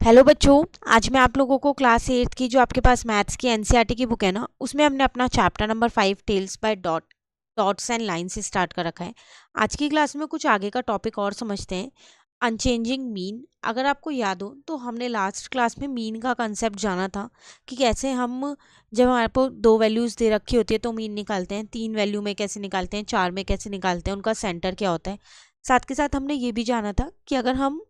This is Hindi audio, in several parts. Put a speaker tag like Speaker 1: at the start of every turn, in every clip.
Speaker 1: हेलो बच्चों। आज मैं आप लोगों को क्लास 8 की जो आपके पास मैथ्स की एनसीईआरटी की बुक है ना, उसमें हमने अपना chapter number 5 tales by dots and line से स्टार्ट कर रखा है। आज की क्लास में कुछ आगे का टॉपिक और समझते हैं, अनचेंजिंग मीन। अगर आपको याद हो तो हमने लास्ट क्लास में मीन का कंसेप्ट जाना था कि कैसे हम, जब हमारे को दो वैल्यूज़ दे रखी होती है तो मीन निकालते हैं, तीन वैल्यू में कैसे निकालते हैं, चार में कैसे निकालते हैं, उनका सेंटर क्या होता है। साथ के साथ हमने ये भी जाना था कि अगर हम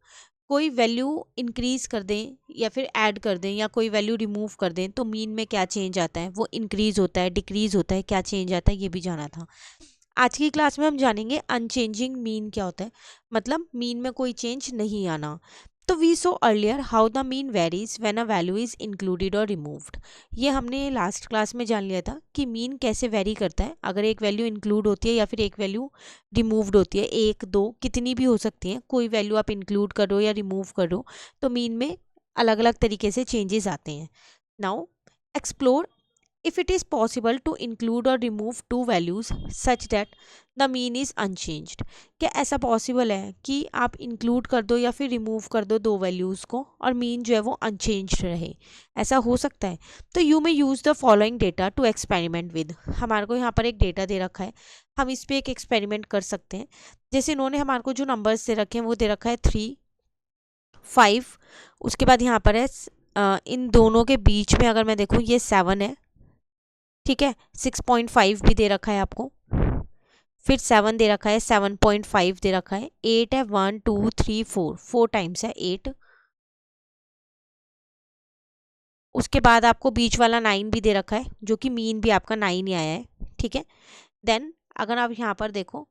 Speaker 1: कोई वैल्यू इंक्रीज कर दें या फिर ऐड कर दें या कोई वैल्यू रिमूव कर दें तो मीन में क्या चेंज आता है, वो इंक्रीज होता है, डिक्रीज होता है, क्या चेंज आता है, ये भी जाना था। आज की क्लास में हम जानेंगे अनचेंजिंग मीन क्या होता है, मतलब मीन में कोई चेंज नहीं आना। तो we saw earlier how the mean varies when a value is included और रिमूव्ड। ये हमने लास्ट क्लास में जान लिया था कि मीन कैसे वेरी करता है अगर एक वैल्यू इंक्लूड होती है या फिर एक वैल्यू रिमूव्ड होती है। एक दो कितनी भी हो सकती हैं, कोई वैल्यू आप इंक्लूड कर रहे हो या रिमूव कर रहे हो तो मीन में अलग अलग तरीके से चेंजेस आते हैं। Now explore if it is possible to include or remove two values such that the mean is unchanged। क्या ऐसा पॉसिबल है कि आप इंक्लूड कर दो या फिर रिमूव कर दो दो वैल्यूज़ को और मीन जो है वो अनचेंज्ड रहे? ऐसा हो सकता है। तो you may use the following data to experiment with. हमारे को यहाँ पर एक डेटा दे रखा है, हम इस पर एक एक्सपेरिमेंट कर सकते हैं। जैसे इन्होंने हमारे को जो नंबर्स दे रखे हैं वो दे रखा है 3, 5। उसके बाद यहाँ पर है इन दोनों के बीच में अगर मैं देखूँ ये 7 है, ठीक है। 6.5 भी दे रखा है आपको, फिर 7 दे रखा है, 7.5 दे रखा है, 8 है, 1 2 3 4, 4 टाइम्स है 8। उसके बाद आपको बीच वाला 9 भी दे रखा है जो कि मीन भी आपका 9 ही आया है, ठीक है। देन अगर आप यहाँ पर देखो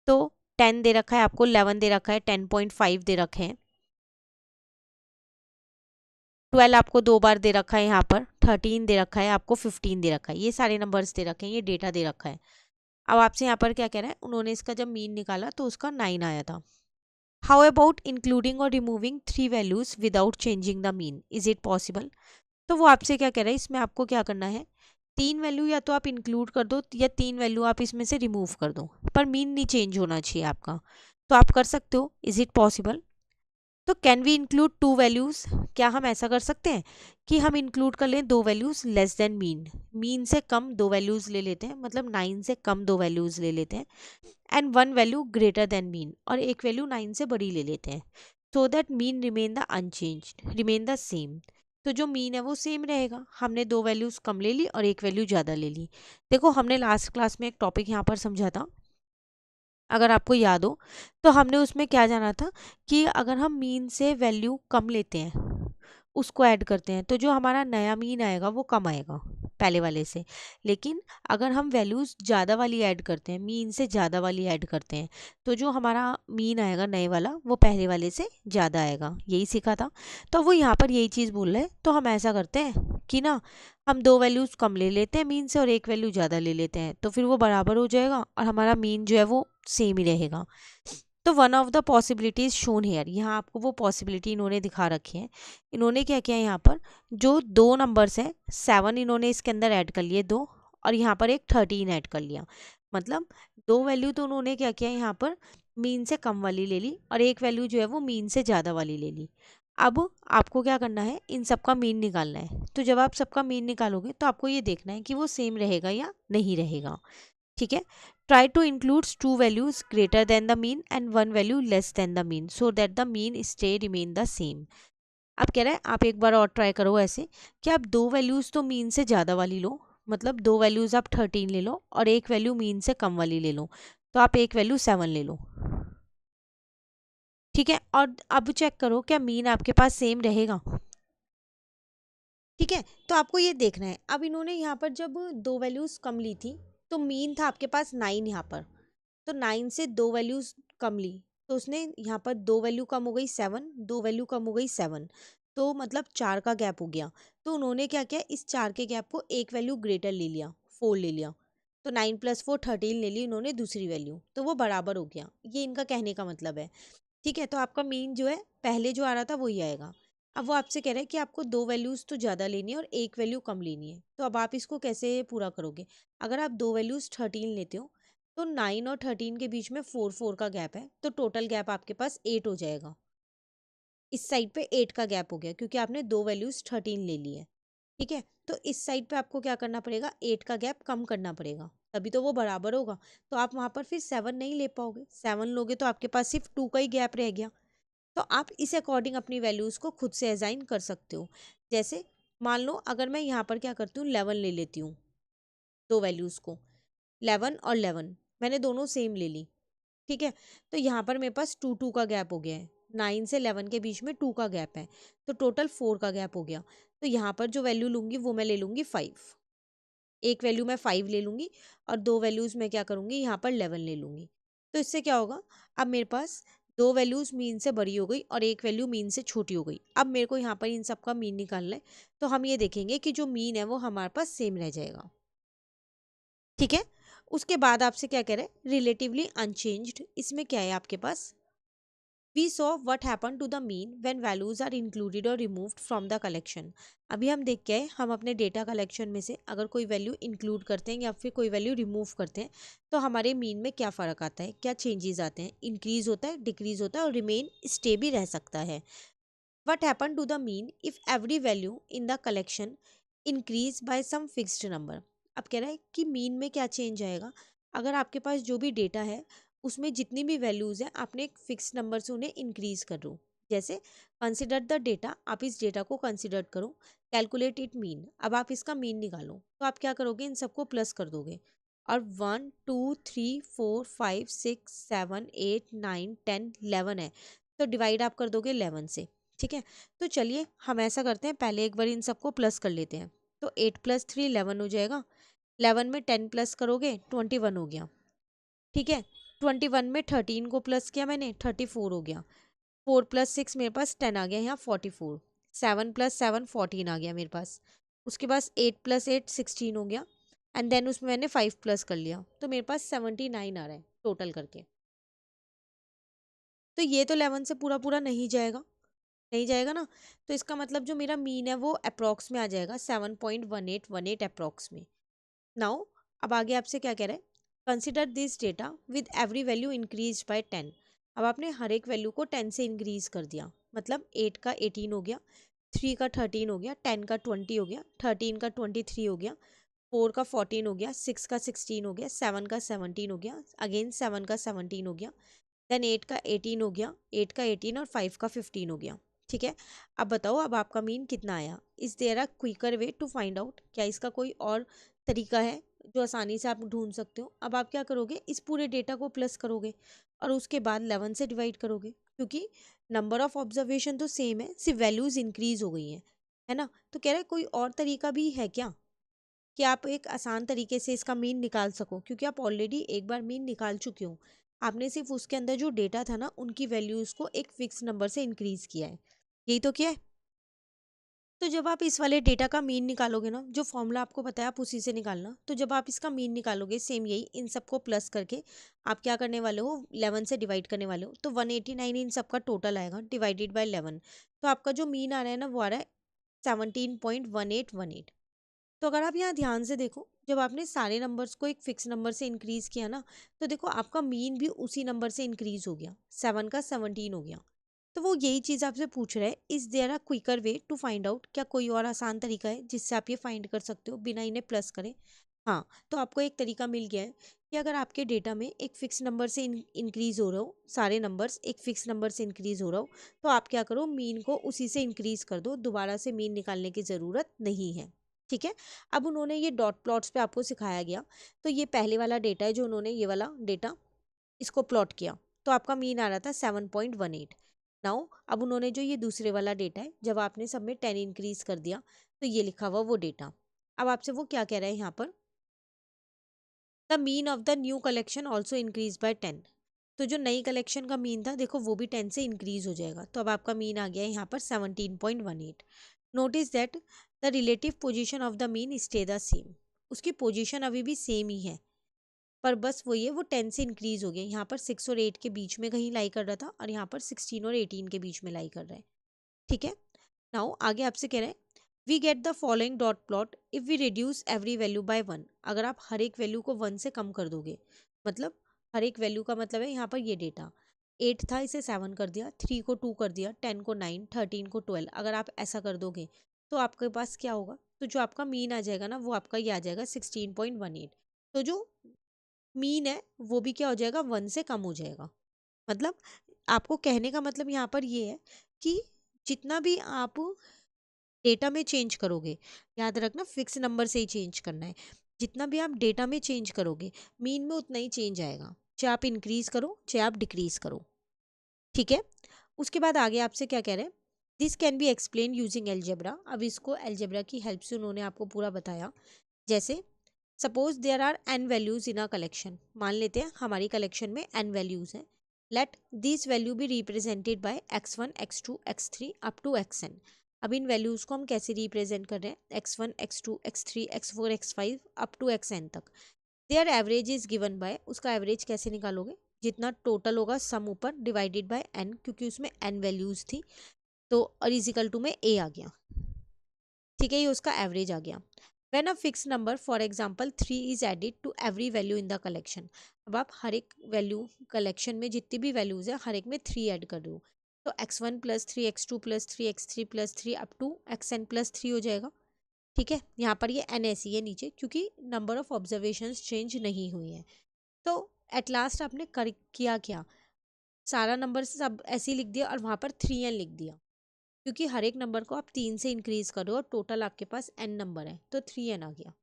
Speaker 1: तो 10 दे रखा है आपको, 11 दे रखा है, 10.5 दे रखे हैं, 12 आपको दो बार दे रखा है, यहाँ पर 13 दे रखा है आपको, 15 दे रखा है। ये सारे नंबर्स दे रखे हैं, ये डेटा दे रखा है। अब आपसे यहाँ पर क्या कह रहा है, उन्होंने इसका जब मीन निकाला तो उसका 9 आया था। हाउ अबाउट इंक्लूडिंग और removing three values without changing the mean, is it possible? तो वो आपसे क्या कह रहा है, इसमें आपको क्या करना है, तीन वैल्यू या तो आप इंक्लूड कर दो या तीन वैल्यू आप इसमें से रिमूव कर दो, पर मीन नहीं चेंज होना चाहिए आपका। तो आप कर सकते हो, इज इट पॉसिबल? तो can we include two values, क्या हम ऐसा कर सकते हैं कि हम इंक्लूड कर लें दो values less then mean, mean से कम दो वैल्यूज ले लेते हैं, मतलब 9 से कम दो वैल्यूज ले लेते हैं, and one value greater than mean, और एक वैल्यू 9 से बड़ी ले लेते हैं, so that mean remain the unchanged, remain the same. तो जो मीन है वो सेम रहेगा। हमने दो वैल्यूज कम ले ली और एक वैल्यू ज़्यादा ले ली। देखो हमने लास्ट क्लास में एक टॉपिक यहाँ पर समझा था, अगर आपको याद हो तो हमने उसमें क्या जाना था कि अगर हम मीन से वैल्यू कम लेते हैं उसको ऐड करते हैं तो जो हमारा नया मीन आएगा वो कम आएगा पहले वाले से। लेकिन अगर हम वैल्यूज़ ज़्यादा वाली ऐड करते हैं, मीन से ज़्यादा वाली ऐड करते हैं, तो जो हमारा मीन आएगा नए वाला वो पहले वाले से ज़्यादा आएगा। यही सीखा था। तो वो यहाँ पर यही चीज़ बोल रहे हैं। तो हम ऐसा करते हैं कि ना, हम दो वैल्यूज़ कम ले लेते हैं मीन से और एक वैल्यू ज़्यादा ले लेते हैं, तो फिर वो बराबर हो जाएगा और हमारा मीन जो है वो सेम ही रहेगा। तो one of the possibilities shown here, यहाँ आपको वो पॉसिबिलिटी इन्होंने दिखा रखी है। इन्होंने क्या किया, यहाँ पर जो दो नंबर्स हैं 7 इन्होंने इसके अंदर ऐड कर लिए दो, और यहाँ पर एक 13 ऐड कर लिया। मतलब दो वैल्यू तो उन्होंने क्या किया, यहाँ पर मीन से कम वाली ले ली और एक वैल्यू जो है वो मीन से ज़्यादा वाली ले ली। अब आपको क्या करना है, इन सबका मीन निकालना है। तो जब आप सबका मीन निकालोगे तो आपको ये देखना है कि वो सेम रहेगा या नहीं रहेगा, ठीक है। Try to include two values greater than the mean and one value less than the mean so that the mean stay remain the same. अब कह रहा है आप एक बार और ट्राई करो ऐसे कि आप दो वैल्यूज तो मीन से ज़्यादा वाली लो, मतलब दो वैल्यूज आप 13 ले लो और एक वैल्यू मीन से कम वाली ले लो, तो आप एक वैल्यू 7 ले लो, ठीक है। और अब चेक करो क्या मीन आपके पास सेम रहेगा, ठीक है। तो आपको ये देखना है, अब इन्होंने यहाँ पर जब दो वैल्यूज कम ली थी तो मीन था आपके पास 9 यहाँ पर, तो 9 से दो वैल्यूज कम ली तो उसने यहाँ पर दो वैल्यू कम हो गई 7, दो वैल्यू कम हो गई 7, तो मतलब 4 का गैप हो गया। तो उन्होंने क्या किया, इस 4 के गैप को एक वैल्यू ग्रेटर ले लिया, 4 ले लिया, तो 9 + 4 13 ले ली उन्होंने दूसरी वैल्यू, तो वो बराबर हो गया। ये इनका कहने का मतलब है, ठीक है। तो आपका मीन जो है पहले जो आ रहा था वही आएगा। अब वो आपसे कह रहा है कि आपको दो वैल्यूज़ तो ज़्यादा लेनी है और एक वैल्यू कम लेनी है, तो अब आप इसको कैसे पूरा करोगे? अगर आप दो वैल्यूज़ 13 लेते हो तो 9 और 13 के बीच में 4 4 का गैप है, तो टोटल गैप आपके पास 8 हो जाएगा। इस साइड पे 8 का गैप हो गया क्योंकि आपने दो वैल्यूज 13 ले ली है, ठीक है। तो इस साइड पे आपको क्या करना पड़ेगा, 8 का गैप कम करना पड़ेगा, तभी तो वो बराबर होगा। तो आप वहां पर फिर 7 नहीं ले पाओगे, 7 लोगे तो आपके पास सिर्फ 2 का ही गैप रह गया। तो आप इस अकॉर्डिंग अपनी वैल्यूज को खुद से असाइन कर सकते हो। जैसे मान लो अगर मैं यहाँ पर क्या करती हूँ, 11 ले लेती हूँ, दो वैल्यूज को 11 और 11 मैंने दोनों सेम ले ली, ठीक है। तो यहाँ पर मेरे पास 2 का गैप हो गया है, 9 से 11 के बीच में 2 का गैप है, तो टोटल 4 का गैप हो गया। तो यहाँ पर जो वैल्यू लूंगी वो मैं ले लूंगी 5, एक वैल्यू मैं 5 ले लूंगी और दो वैल्यूज मैं क्या करूंगी, यहाँ पर 11 ले लूंगी। तो इससे क्या होगा, अब मेरे पास दो वैल्यूज मीन से बड़ी हो गई और एक वैल्यू मीन से छोटी हो गई। अब मेरे को यहाँ पर इन सब का मीन निकालना है, तो हम ये देखेंगे कि जो मीन है वो हमारे पास सेम रह जाएगा, ठीक है। उसके बाद आपसे क्या कह रहे हैं, रिलेटिवली अनचेंज्ड, इसमें क्या है आपके पास, We saw what happened to the mean when values are included or removed from the collection। अभी हम देख के आए, हम अपने डेटा कलेक्शन में से अगर कोई वैल्यू इंक्लूड करते हैं या फिर कोई वैल्यू रिमूव करते हैं तो हमारे मीन में क्या फ़र्क आता है, क्या चेंजेस आते हैं, इंक्रीज होता है, डिक्रीज होता है और रिमेन स्टे भी रह सकता है। What happened to the mean if every value in the collection increase by some fixed number। अब कह रहा है कि मीन में क्या चेंज आएगा, अगर आपके पास जो भी डेटा है उसमें जितनी भी वैल्यूज हैं आपने एक फिक्स नंबर से उन्हें इंक्रीज कर दो। जैसे कंसिडर द डेटा, आप इस डेटा को कंसिडर करो, कैलकुलेट इट मीन, अब आप इसका मीन निकालो। तो आप क्या करोगे, इन सबको प्लस कर दोगे और 1 2 3 4 5 6 7 8 9 10 11 है, तो डिवाइड आप कर दोगे 11 से, ठीक है। तो चलिए हम ऐसा करते हैं, पहले एक बार इन सबको प्लस कर लेते हैं। तो 8 + 3 11 हो जाएगा, 11 में 10 प्लस करोगे 21 हो गया, ठीक है। 21 में 13 को प्लस किया मैंने, 34 हो गया। 4 + 6 मेरे पास 10 आ गया यहाँ 44। 7 + 7 14 आ गया मेरे पास। उसके पास 8 + 8 16 हो गया एंड देन उसमें मैंने 5 प्लस कर लिया, तो मेरे पास 79 आ रहा है टोटल करके। तो ये तो 11 से पूरा पूरा नहीं जाएगा, नहीं जाएगा ना। तो इसका मतलब जो मेरा मीन है वो अप्रॉक्स में आ जाएगा, 7.1818 अप्रॉक्स में। नाउ अब आगे आपसे क्या कह रहा है, consider this data with every value increase by 10। अब आपने हर एक वैल्यू को 10 से इंक्रीज कर दिया, मतलब 8 का 18 हो गया, 3 का 13 हो गया, 10 का 20 हो गया, 13 का 23 हो गया, 4 का 14 हो गया, 6 का 16 हो गया, 7 का 17 हो गया, अगेन 7 का 17 हो गया, देन 8 का 18 हो गया, 8 का 18 और 5 का 15 हो गया, ठीक है। अब बताओ अब आपका मीन कितना आया। Is there a quicker way to find out, क्या इसका कोई और तरीका है जो आसानी से आप ढूंढ सकते हो। अब आप क्या करोगे, इस पूरे डेटा को प्लस करोगे और उसके बाद 11 से डिवाइड करोगे, क्योंकि नंबर ऑफ ऑब्जर्वेशन तो सेम है, सिर्फ वैल्यूज इंक्रीज हो गई हैं, है ना। तो कह रहा है कोई और तरीका भी है क्या कि आप एक आसान तरीके से इसका मीन निकाल सको, क्योंकि आप ऑलरेडी एक बार मीन निकाल चुके हो, आपने सिर्फ उसके अंदर जो डेटा था ना उनकी वैल्यूज को एक फिक्स नंबर से इंक्रीज किया है, यही तो किया है। तो जब आप इस वाले डेटा का मीन निकालोगे ना, जो फॉर्मूला आपको पता है आप उसी से निकालना, तो जब आप इसका मीन निकालोगे सेम यही, इन सबको प्लस करके आप क्या करने वाले हो, 11 से डिवाइड करने वाले हो, तो 189 इन सबका टोटल आएगा डिवाइडेड बाय 11। तो आपका जो मीन आ रहा है ना वो आ रहा है 17.1818। तो अगर आप यहाँ ध्यान से देखो, जब आपने सारे नंबर्स को एक फिक्स नंबर से इंक्रीज किया ना, तो देखो आपका मीन भी उसी नंबर से इंक्रीज हो गया, 7 का 17 हो गया। तो वो यही चीज़ आपसे पूछ रहा है, is there a quicker way to find out, क्या कोई और आसान तरीका है जिससे आप ये फाइंड कर सकते हो बिना इन्हें प्लस करें। हाँ, तो आपको एक तरीका मिल गया है कि अगर आपके डेटा में एक फिक्स नंबर से इंक्रीज हो रहा हो, सारे नंबर्स एक फिक्स नंबर से इंक्रीज हो रहा हो, तो आप क्या करो, मीन को उसी से इंक्रीज कर दो, दोबारा से मीन निकालने की ज़रूरत नहीं है, ठीक है। अब उन्होंने ये डॉट प्लॉट्स पे आपको सिखाया गया, तो ये पहले वाला डेटा है जो उन्होंने ये वाला डेटा इसको प्लॉट किया, तो आपका मीन आ रहा था 7.18। नाउ अब उन्होंने जो ये दूसरे वाला डेटा है, जब आपने सब में 10 इंक्रीज कर दिया तो ये लिखा हुआ वो डेटा। अब आपसे वो क्या कह रहा है यहाँ पर, the mean of the new collection also increase by 10। तो जो नई कलेक्शन का मीन था देखो वो भी 10 से इंक्रीज हो जाएगा, तो अब आपका मीन आ गया यहाँ पर 17.18। Notice that the relative position of the mean stay the same, उसकी पोजीशन अभी भी सेम ही है, पर बस वो ये वो 10 से इंक्रीज हो गया, यहाँ पर 6 और 8 के बीच में कहीं लाई कर रहा था और यहाँ पर 16 और 18 के बीच में लाई कर रहा है, ठीक है। नाउ आगे आपसे कह रहे हैं, we get the following dot plot if we reduce every value by 1। अगर आप हर एक वैल्यू को 1 से कम कर दोगे, मतलब हर एक वैल्यू का मतलब है यहाँ पर ये डेटा 8 था, इसे 7 कर दिया, 3 को 2 कर दिया, 10 को 9, 13 को 12। अगर आप ऐसा कर दोगे तो आपके पास क्या होगा, तो जो आपका मीन आ जाएगा ना, वो आपका ये आ जाएगा 16.18। तो जो मीन है वो भी क्या हो जाएगा, 1 से कम हो जाएगा। मतलब आपको कहने का मतलब यहाँ पर ये है कि जितना भी आप डेटा में चेंज करोगे, याद रखना फिक्स नंबर से ही चेंज करना है, जितना भी आप डेटा में चेंज करोगे मीन में उतना ही चेंज आएगा, चाहे आप इंक्रीज करो चाहे आप डिक्रीज करो। ठीक है, उसके बाद आगे आपसे क्या कह रहे हैं, this can be explain using algebra. अब इसको एल्जेब्रा की हेल्प से उन्होंने आपको पूरा बताया। जैसे suppose there are n values in a collection, मान लेते हैं हमारी कलेक्शन में n वैल्यूज हैं। Let this value be represented by x1 x2 x3 up to xn। अब इन वैल्यूज को हम कैसे रिप्रेजेंट कर रहे हैं, x1 x2 x3 x4 x5 up to xn तक। Their average is given by, उसका एवरेज कैसे निकालोगे, जितना टोटल होगा सम ऊपर डिवाइडेड बाय n, क्योंकि उसमें n वैल्यूज थी तो और इज इक्वल टू में a आ गया। ठीक है, ये उसका एवरेज आ गया। When a fixed number, for example 3 is added to every value in the collection, अब आप हर एक वैल्यू कलेक्शन में जितनी भी वैल्यूज है हर एक में 3 ऐड कर रहे हो, तो x1 plus 3 x2 plus 3 x3 plus 3 up to xn plus 3 हो जाएगा। ठीक है, यहाँ पर ये n ऐसी है नीचे क्योंकि नंबर ऑफ ऑब्जर्वेशंस चेंज नहीं हुई है। तो एट लास्ट आपने किया क्या, सारा नंबर सब ऐसे ही लिख दिया और वहाँ पर 3n लिख दिया, क्योंकि हर एक नंबर को आप 3 से इंक्रीज करो और टोटल आपके पास n नंबर है तो 3n आ गया।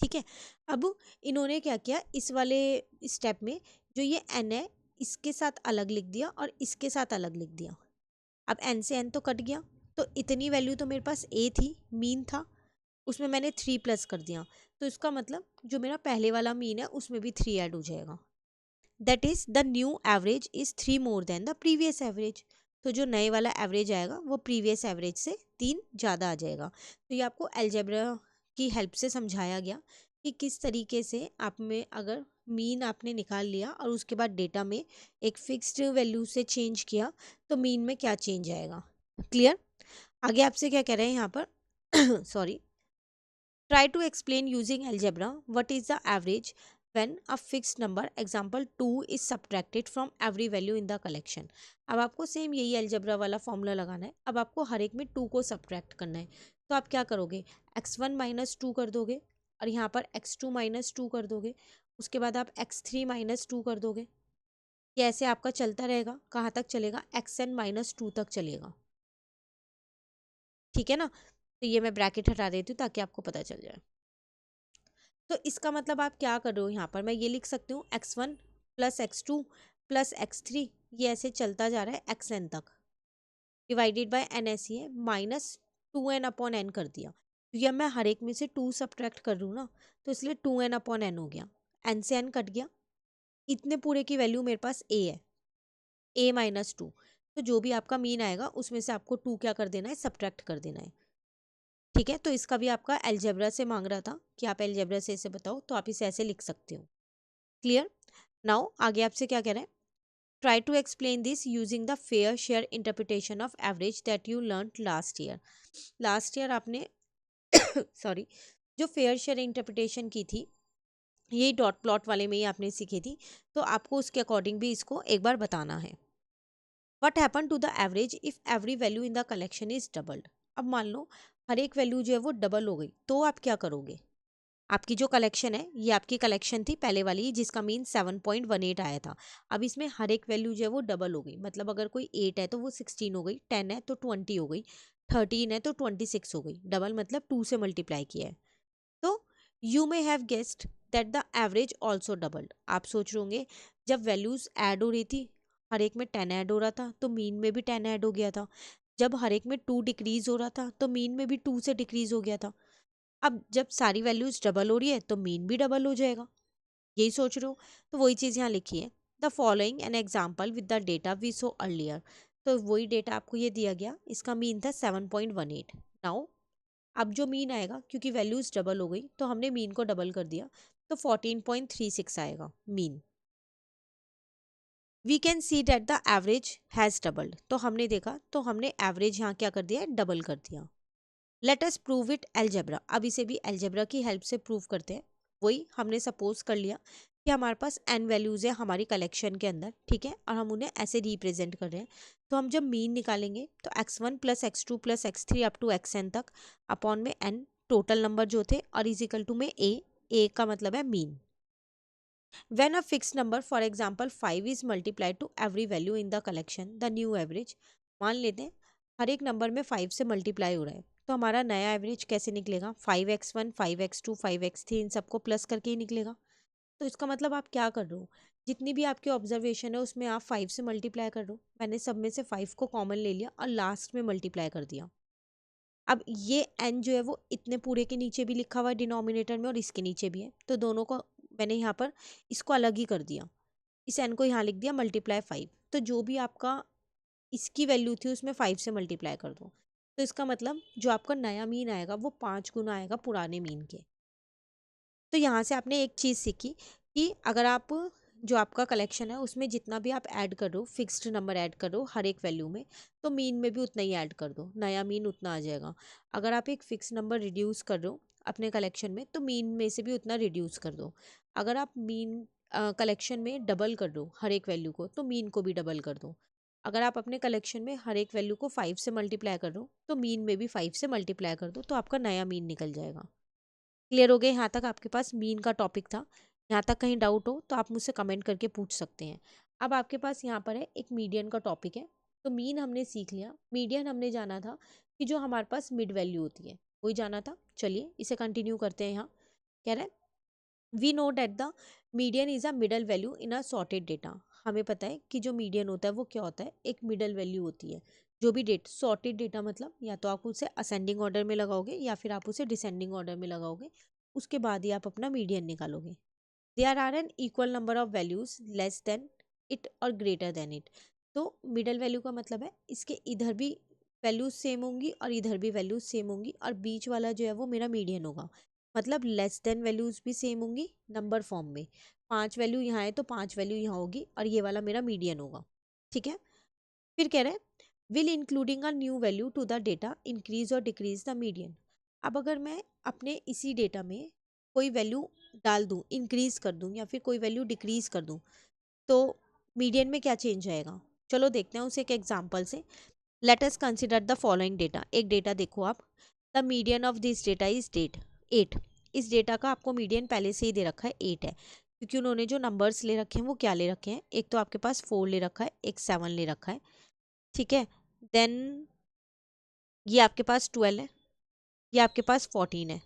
Speaker 1: ठीक है, अब इन्होंने क्या किया, इस वाले स्टेप में जो ये n है इसके साथ अलग लिख दिया और इसके साथ अलग लिख दिया। अब n से n तो कट गया, तो इतनी वैल्यू तो मेरे पास a थी, मीन था, उसमें मैंने 3 प्लस कर दिया, तो इसका मतलब जो मेरा पहले वाला मीन है उसमें भी 3 ऐड हो जाएगा। That is the new average is 3 more than the previous average. तो जो नए वाला एवरेज आएगा वो प्रीवियस एवरेज से 3 ज़्यादा आ जाएगा। तो ये आपको अलजेब्रा की हेल्प से समझाया गया कि किस तरीके से आप में अगर मीन आपने निकाल लिया और उसके बाद डेटा में एक फिक्स्ड वैल्यू से चेंज किया तो मीन में क्या चेंज आएगा। क्लियर। आगे आपसे क्या कह रहे हैं यहाँ पर sorry, try to explain using algebra what is the average when a fixed number example 2 is subtracted from every value in the collection। अब आपको सेम यही अलजेब्रा वाला फॉर्मूला लगाना है। अब आपको हर एक में 2 को सब्ट्रैक्ट करना है, तो आप क्या करोगे, x1 माइनस 2 कर दोगे और यहाँ पर x2 माइनस 2 कर दोगे, उसके बाद आप x3 माइनस 2 कर दोगे। ये ऐसे आपका चलता रहेगा, कहाँ तक चलेगा, xn माइनस 2 तक चलेगा। ठीक है ना, तो ये मैं ब्रैकेट हटा देती हूँ ताकि आपको पता चल जाए। तो इसका मतलब आप क्या कर रहे हो, यहाँ पर मैं ये लिख सकती हूँ x1 plus x2 plus x3, ये ऐसे चलता जा रहा है xn तक, डिवाइडेड बाय n ऐसी है, माइनस 2n अपॉन n कर दिया, क्योंकि अब मैं हर एक में से 2 सब्ट्रैक्ट कर रही हूँ ना, तो इसलिए 2n अपॉन n हो गया, n से n कट गया, इतने पूरे की वैल्यू मेरे पास a है, a माइनस 2। तो जो भी आपका मीन आएगा उसमें से आपको 2 क्या कर देना है, सब्ट्रैक्ट कर देना है। ठीक है, तो इसका भी आपका अलजेब्रा से मांग रहा था कि आप अलजेब्रा से इसे बताओ, तो आप इसे ऐसे लिख सकते हो। क्लियर। नाउ आगे आपसे क्या कह रहे हैं, try to explain this using the fair share interpretation of average that you learn last year. Last year आपने सॉरी जो फेयर शेयर इंटरप्रिटेशन की थी, यही डॉट प्लॉट वाले में ही आपने सीखी थी, तो आपको उसके अकॉर्डिंग भी इसको एक बार बताना है। What happen to the average if every value in the collection is doubled. अब मान लो हर एक वैल्यू जो है वो डबल हो गई, तो आप क्या करोगे, आपकी जो कलेक्शन है ये आपकी कलेक्शन थी पहले वाली जिसका मीन 7.18 आया था, अब इसमें हर एक वैल्यू जो है वो डबल हो गई, मतलब अगर कोई 8 है तो वो 16 हो गई, 10 है तो 20 हो गई, 13 है तो 26 हो गई, डबल मतलब 2 से मल्टीप्लाई किया है। तो you may have guessed that the average also doubled. आप सोच रहे होंगे जब वैल्यूज ऐड हो रही थी हर एक में 10 ऐड हो रहा था तो मीन में भी 10 ऐड हो गया था, जब हर एक में 2 डिक्रीज हो रहा था तो मीन में भी 2 से डिक्रीज हो गया था। अब जब सारी वैल्यूज डबल हो रही है तो मीन भी डबल हो जाएगा, यही सोच रहे हो, तो वही चीज़ यहाँ लिखी है, the following an example with the data we saw earlier. तो वही डेटा आपको ये दिया गया, इसका मीन था 7.18। नाउ अब जो मीन आएगा क्योंकि वैल्यूज डबल हो गई तो हमने मीन को डबल कर दिया, तो 14.36 आएगा mean. We can see that the average has doubled, तो हमने देखा तो हमने एवरेज यहाँ क्या कर दिया, डबल कर दिया। Let us prove it algebra. अब इसे भी एल्जेब्रा की हेल्प से प्रूव करते हैं। वही हमने सपोज कर लिया कि हमारे पास n वैल्यूज़ है हमारी कलेक्शन के अंदर, ठीक है, और हम उन्हें ऐसे रिप्रेजेंट कर रहे हैं। तो हम जब मीन निकालेंगे तो x1 plus x2 plus x3 up to xn तक अपॉन में n टोटल नंबर जो थे और इज इक्वल टू में a का मतलब है mean. When a fixed number, for example 5 is multiplied to every value in the collection, the new average, मान लेते हैं हर एक नंबर में 5 से मल्टीप्लाई हो रहा है, तो हमारा नया एवरेज कैसे निकलेगा? 5x1 5x2 5x3 इन सबको प्लस करके ही निकलेगा। तो इसका मतलब आप क्या कर रहे हो, जितनी भी आपकी ऑब्जर्वेशन है उसमें आप 5 से मल्टीप्लाई कर रहे हो। मैंने सब में से 5 को कॉमन ले लिया और लास्ट में मल्टीप्लाई कर दिया। अब ये n जो है वो इतने पूरे के नीचे भी लिखा हुआ है डिनोमिनेटर में और इसके नीचे भी है, तो दोनों को मैंने यहाँ पर इसको अलग ही कर दिया। इस n को यहाँ लिख दिया मल्टीप्लाई 5। तो जो भी आपका इसकी वैल्यू थी उसमें 5 से मल्टीप्लाई कर दो। तो इसका मतलब जो आपका नया मीन आएगा वो 5 गुना आएगा पुराने मीन के। तो यहाँ से आपने एक चीज़ सीखी कि अगर आप जो आपका कलेक्शन है उसमें जितना भी आप ऐड कर रहे हो, फिक्स्ड नंबर ऐड कर रहे हो हर एक वैल्यू में, तो मीन में भी उतना ही ऐड कर दो, नया मीन उतना आ जाएगा। अगर आप एक फिक्स नंबर रिड्यूस कर रहे हो अपने कलेक्शन में, तो मीन में से भी उतना रिड्यूस कर दो। अगर आप मीन कलेक्शन में डबल कर दो हर एक वैल्यू को, तो मीन को भी डबल कर दो। अगर आप अपने कलेक्शन में हर एक वैल्यू को 5 से मल्टीप्लाई कर दो, तो मीन में भी 5 से मल्टीप्लाई कर दो, तो आपका नया मीन निकल जाएगा। क्लियर हो गया? यहाँ तक आपके पास मीन का टॉपिक था। यहाँ तक कहीं डाउट हो तो आप मुझसे कमेंट करके पूछ सकते हैं। अब आपके पास यहाँ पर है एक मीडियन का टॉपिक है। तो मीन हमने सीख लिया, मीडियन हमने जाना था कि जो हमारे पास मिड वैल्यू होती है वही जाना था। चलिए इसे कंटिन्यू करते हैं। यहाँ कह रहे हैं we know that the median is a middle value in a sorted data. हमें पता है कि जो मीडियन होता है वो क्या होता है, एक मिडल वैल्यू होती है। जो भी डेट सॉर्टेड डेटा मतलब या तो आप उसे असेंडिंग ऑर्डर में लगाओगे या फिर आप उसे डिसेंडिंग ऑर्डर में लगाओगे, उसके बाद ही आप अपना मीडियन निकालोगे। There are an equal number of values less than it और ग्रेटर देन इट। तो मिडल वैल्यू का मतलब है इसके इधर भी वैल्यूज सेम होंगी और इधर भी वैल्यूज सेम होंगी और बीच वाला जो है वो मेरा मीडियन होगा। मतलब लेस देन वैल्यूज भी सेम होंगी नंबर फॉर्म में। 5 वैल्यू यहाँ है तो 5 वैल्यू यहाँ होगी और ये वाला मेरा मीडियन होगा। ठीक है, फिर कह रहे हैं will including a new value to the data increase और डिक्रीज द मीडियन। अब अगर मैं अपने इसी डेटा में कोई वैल्यू डाल दूं, इंक्रीज कर दूं या फिर कोई वैल्यू डिक्रीज कर दूं, तो मीडियन में क्या चेंज आएगा? चलो देखते हैं उसे एक एग्जांपल से। Let us consider the following data. एक डेटा देखो आप, the median of this data is that 8। इस डेटा का आपको मीडियन पहले से ही दे रखा है 8 है, क्योंकि उन्होंने जो नंबर्स ले रखे हैं वो क्या ले रखे हैं, एक तो आपके पास 4 ले रखा है, एक 7 ले रखा है। ठीक है, देन ये आपके पास 12 है, ये आपके पास 14 है।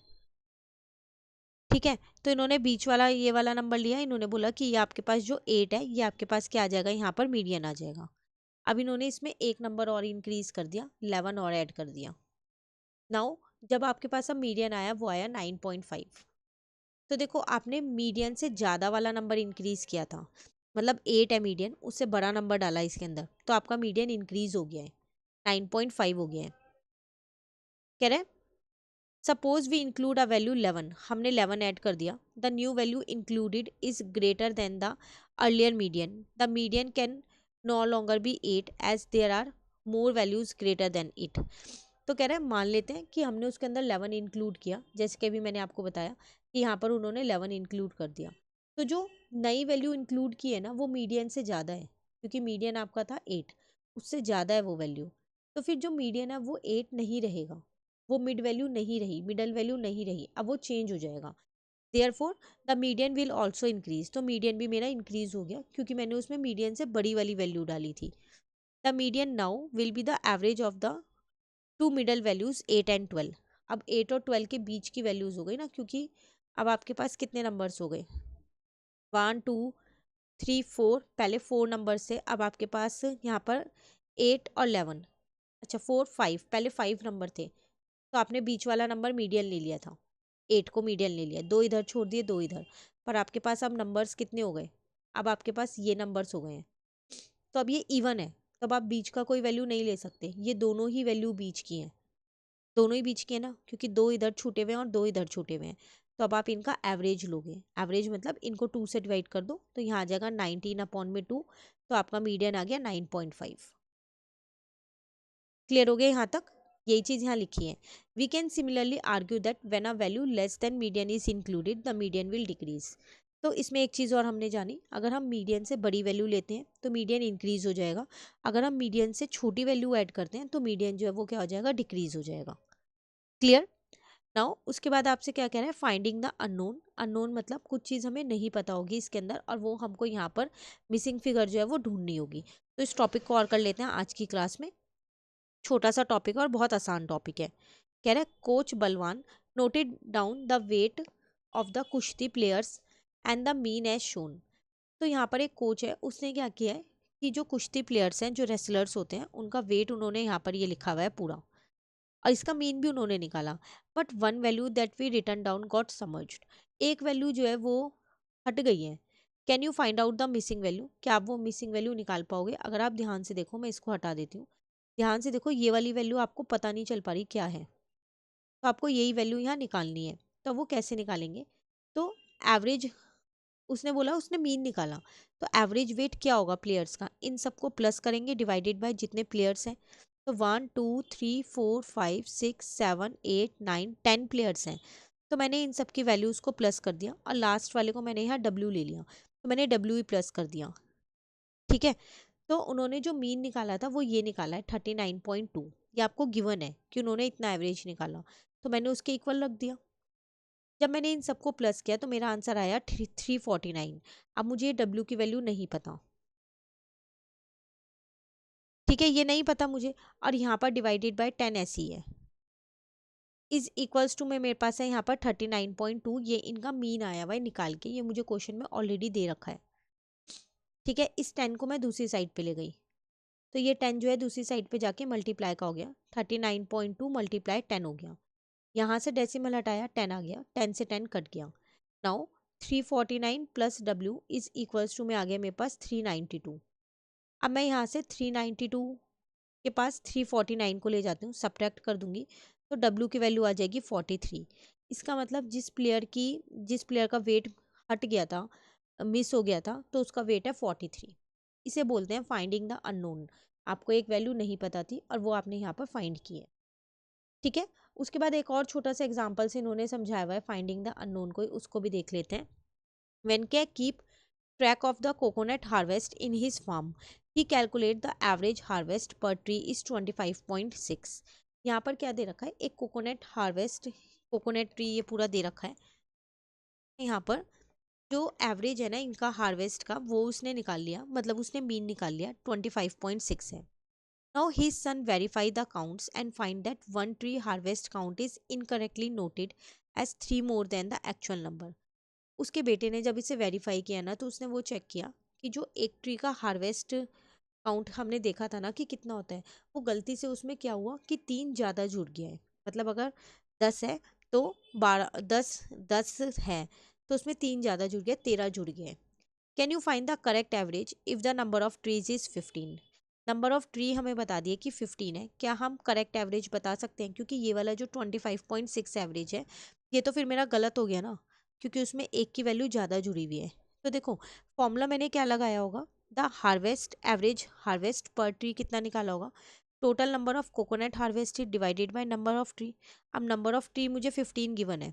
Speaker 1: ठीक है, तो इन्होंने बीच वाला ये वाला नंबर लिया, इन्होंने बोला कि ये आपके पास जो 8 है ये आपके पास क्या आ जाएगा, यहाँ पर मीडियन आ जाएगा। अब इन्होंने इसमें एक नंबर और इंक्रीज कर दिया, 11 और ऐड कर दिया। नाउ जब आपके पास अब मीडियन आया वो आया 9.5। तो देखो आपने मीडियन से ज़्यादा वाला नंबर इंक्रीज किया था, मतलब 8 है मीडियन, उससे बड़ा नंबर डाला इसके अंदर, तो आपका मीडियन इंक्रीज हो गया है, 9.5 हो गया है। कह रहे हैं suppose we include a value 11, हमने 11 ऐड कर दिया। The new value included is greater than the earlier median, the median can no longer be 8 as there are more values greater than it. तो कह रहे हैं मान लेते हैं कि हमने उसके अंदर 11 इंक्लूड किया, जैसे कि अभी मैंने आपको बताया कि यहाँ पर उन्होंने 11 इंक्लूड कर दिया। तो जो नई वैल्यू इंक्लूड की है ना वो मीडियन से ज़्यादा है, क्योंकि मीडियन आपका था 8, उससे ज़्यादा है वो वैल्यू। तो फिर जो मीडियन है वो 8 नहीं रहेगा, वो मिड वैल्यू नहीं रही, मिडल वैल्यू नहीं रही, अब वो चेंज हो जाएगा। Therefore the median will also increase. तो मीडियन भी मेरा इंक्रीज हो गया क्योंकि मैंने उसमें मीडियन से बड़ी वाली वैल्यू डाली थी। The median now will be the average of the two middle values 8 and 12। अब 8 और 12 के बीच की वैल्यूज हो गई ना, क्योंकि अब आपके पास कितने नंबर्स हो गए, 1 2 3 4, पहले 4 नंबर से अब आपके पास यहाँ पर 8 और 11, अच्छा 4 5, पहले 5 नंबर थे, तो आपने बीच वाला नंबर मीडियन ले लिया था, 8 को मीडियन ले लिया, 2 इधर छोड़ दिए 2 इधर, पर आपके पास अब नंबर्स कितने हो गए, अब आपके पास ये नंबर्स हो गए हैं। तो अब ये इवन है, तब आप बीच का कोई वैल्यू नहीं ले सकते, ये दोनों ही वैल्यू बीच की हैं, दोनों ही बीच के ना, क्योंकि 2 इधर छूटे हुए हैं और 2 इधर छूटे हुए हैं। तो अब आप इनका एवरेज लोगे, एवरेज मतलब इनको 2 से डिवाइड कर दो, तो यहाँ आ जाएगा 19 अपॉन में 2, तो आपका मीडियन आ गया 9.5। क्लियर हो गया यहाँ तक? यही चीज़ यहाँ लिखी है। We can similarly argue that when a value less than median is included the median will decrease. तो इसमें एक चीज़ और हमने जानी, अगर हम मीडियन से बड़ी वैल्यू लेते हैं तो मीडियन इंक्रीज हो जाएगा, अगर हम मीडियन से छोटी वैल्यू ऐड करते हैं तो मीडियन जो है वो क्या हो जाएगा, डिक्रीज हो जाएगा। क्लियर? नाउ उसके बाद आपसे क्या कह रहा है, फाइंडिंग द अननोन। अननोन मतलब कुछ चीज़ हमें नहीं पता होगी इसके अंदर और वो हमको यहाँ पर मिसिंग फिगर जो है वो ढूंढनी होगी। तो इस टॉपिक को और कर लेते हैं आज की क्लास में। छोटा सा टॉपिक है और बहुत आसान टॉपिक है। कह रहा है coach Balwan noted down the weight of the kushti players and the mean age shown. तो यहाँ पर एक कोच है, उसने क्या किया है कि जो कुश्ती प्लेयर्स हैं, जो रेसलर्स होते हैं, उनका वेट उन्होंने यहाँ पर ये लिखा हुआ है पूरा, और इसका मीन भी उन्होंने निकाला। But one value that we written down got smudged. एक वैल्यू जो है वो हट गई है। Can you find out the missing value? क्या आप वो मिसिंग वैल्यू निकाल पाओगे? अगर आप ध्यान से देखो, मैं इसको हटा देती हूँ। ध्यान से देखो, ये वाली वैल्यू आपको पता नहीं चल पा रही क्या है, तो आपको यही वैल्यू यहाँ निकालनी है। तो वो कैसे निकालेंगे? तो एवरेज, उसने बोला उसने मीन निकाला, तो एवरेज वेट क्या होगा प्लेयर्स का, इन सबको प्लस करेंगे डिवाइडेड बाय जितने प्लेयर्स हैं। तो 1 2 3 4 5 6 7 8 9 10 प्लेयर्स हैं, तो मैंने इन सब की वैल्यूज़ को प्लस कर दिया और लास्ट वाले को मैंने यहाँ डब्ल्यू ले लिया, तो मैंने डब्ल्यू ही प्लस कर दिया। ठीक है, तो उन्होंने जो मीन निकाला था वो ये निकाला है 39.2। ये आपको गिवन है कि उन्होंने इतना एवरेज निकाला, तो मैंने उसके इक्वल रख दिया। जब मैंने इन सबको प्लस किया तो मेरा आंसर आया 349। अब मुझे डब्ल्यू की वैल्यू नहीं पता, ठीक है, ये नहीं पता मुझे, और यहाँ पर डिवाइडेड बाय 10 ऐसी है, इज इक्वल्स टू में मेरे पास है यहाँ पर 39.2। ये इनका मीन आया हुआ है निकाल के, ये मुझे क्वेश्चन में ऑलरेडी दे रखा है। ठीक है, इस 10 को मैं दूसरी साइड पे ले गई, तो ये 10 जो है दूसरी साइड पे जाके मल्टीप्लाई का हो गया, 39.2 मल्टीप्लाई 10 हो गया। यहाँ से डेसिमल हटाया, 10 आ गया, 10 से 10 कट गया। Now 349 plus W is equals to में आ गया मेरे पास 392। अब मैं यहाँ से 392 के पास 349 को ले जाती हूँ, सब्ट्रैक्ट कर दूंगी, तो डब्ल्यू की वैल्यू आ जाएगी 43। इसका मतलब जिस प्लेयर का वेट हट गया था, मिस हो गया था, तो उसका वेट है 43। इसे बोलते हैं फाइंडिंग द अननोन। आपको एक वैल्यू नहीं पता थी और वो आपने यहाँ पर फाइंड की है। ठीक है, उसके बाद एक और छोटा सा एग्जाम्पल से इन्होंने समझाया हुआ है फाइंडिंग द अननोन को, उसको भी देख लेते हैं। व्हेन के keep track of the coconut harvest in his farm. He calculate the average harvest per tree is 25.6. यहाँ पर क्या दे रखा है, एक कोकोनट हार्वेस्ट, कोकोनट ट्री ये पूरा दे रखा है। यहाँ पर जो एवरेज है ना इनका हार्वेस्ट का, वो उसने निकाल लिया, मतलब उसने मीन निकाल लिया 25.6 है। Now his son verify the counts and find that one tree harvest count is incorrectly noted as 3 more than the actual number. उसके बेटे ने जब इसे वेरीफाई किया ना, तो उसने वो चेक किया कि जो एक ट्री का हार्वेस्ट काउंट हमने देखा था ना कि कितना होता है, वो गलती से उसमें क्या हुआ कि 3 ज़्यादा जुड़ गया है। मतलब अगर 10 है तो 12, 10 है तो उसमें 3 ज़्यादा जुड़ गया, 13 जुड़ गया है। Can you find the correct average if the number of trees is 15? Number of tree हमें बता दिए कि 15 है, क्या हम करेक्ट एवरेज बता सकते हैं? क्योंकि ये वाला जो 25.6 एवरेज है, ये तो फिर मेरा गलत हो गया ना, क्योंकि उसमें एक की वैल्यू ज़्यादा जुड़ी हुई है। तो देखो, फॉर्मूला मैंने क्या लगाया होगा, the harvest average harvest per tree कितना निकाला होगा, total number of coconut harvested divided by number of tree. अब नंबर ऑफ ट्री मुझे 15 गिवन है,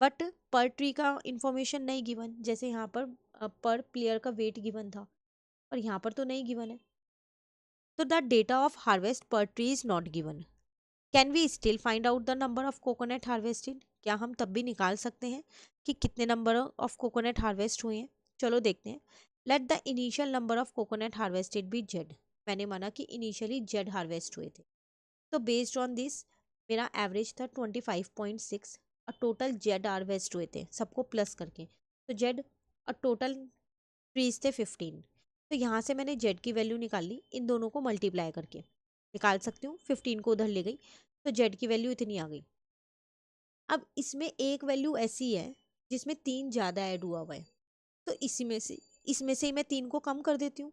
Speaker 1: बट पर ट्री का इंफॉर्मेशन नहीं गिवन, जैसे यहाँ पर प्लेयर का वेट गिवन था और यहाँ पर तो नहीं गिवन है, तो the data of harvest per tree is not given. Can we still find out the number of coconut harvested? क्या हम तब भी निकाल सकते हैं कि कितने नंबर ऑफ कोकोनट हार्वेस्ट हुए हैं? चलो देखते हैं। Let the initial number of coconut harvested be Z. मैंने माना कि इनिशियली जेड हार्वेस्ट हुए थे, तो बेस्ड ऑन दिस मेरा एवरेज था 25.6 और टोटल जेड हार्वेस्ट हुए थे सबको प्लस करके, तो जेड और टोटल ट्रीज थे 15। तो यहाँ से मैंने जेड की वैल्यू निकाल ली, इन दोनों को मल्टीप्लाई करके निकाल सकती हूँ, 15 को उधर ले गई तो जेड की वैल्यू इतनी आ गई। अब इसमें एक वैल्यू ऐसी है जिसमें 3 ज़्यादा ऐड हुआ हुआ है, तो इसमें से ही मैं 3 को कम कर देती हूँ।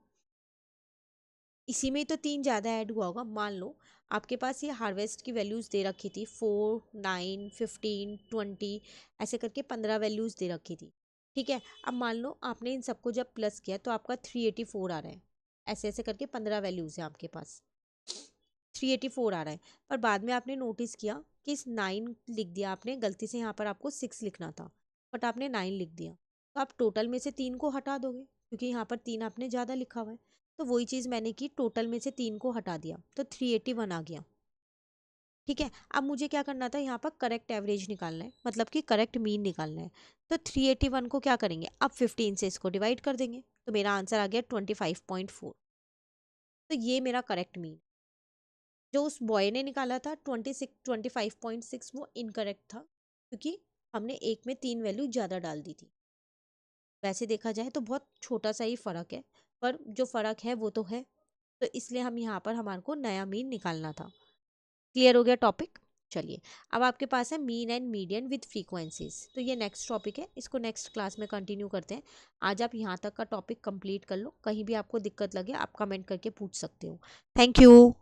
Speaker 1: इसी में ही तो 3 ज़्यादा ऐड हुआ होगा। मान लो आपके पास ये हार्वेस्ट की वैल्यूज़ दे रखी थी 4, 9, 15, 20, ऐसे करके 15 वैल्यूज़ दे रखी थी। ठीक है, अब मान लो आपने इन सबको जब प्लस किया तो आपका 384 आ रहा है, ऐसे ऐसे करके 15 वैल्यूज़ हैं आपके पास, 384 आ रहा है। पर बाद में आपने नोटिस किया कि इस 9 लिख दिया आपने गलती से, यहाँ पर आपको 6 लिखना था बट आपने 9 लिख दिया। तो आप टोटल में से 3 को हटा दोगे, क्योंकि यहाँ पर 3 आपने ज़्यादा लिखा हुआ है। तो वही चीज़ मैंने की, टोटल में से 3 को हटा दिया तो 381 आ गया। ठीक है, अब मुझे क्या करना था, यहाँ पर करेक्ट एवरेज निकालना है, मतलब कि करेक्ट मीन निकालना है। तो 381 को क्या करेंगे, अब 15 से इसको डिवाइड कर देंगे, तो मेरा आंसर आ गया 25.4। तो ये मेरा करेक्ट मीन। जो उस बॉय ने निकाला था 25.6 वो इनकरेक्ट था, क्योंकि हमने एक में 3 वैल्यू ज़्यादा डाल दी थी। वैसे देखा जाए तो बहुत छोटा सा ही फ़र्क है, पर जो फ़र्क है वो तो है। तो इसलिए हम यहाँ पर हमारे को नया मीन निकालना था। क्लियर हो गया टॉपिक। चलिए, अब आपके पास है mean and median with frequencies. तो ये नेक्स्ट टॉपिक है, इसको नेक्स्ट क्लास में कंटिन्यू करते हैं। आज आप यहाँ तक का टॉपिक कंप्लीट कर लो, कहीं भी आपको दिक्कत लगे आप कमेंट करके पूछ सकते हो। Thank you.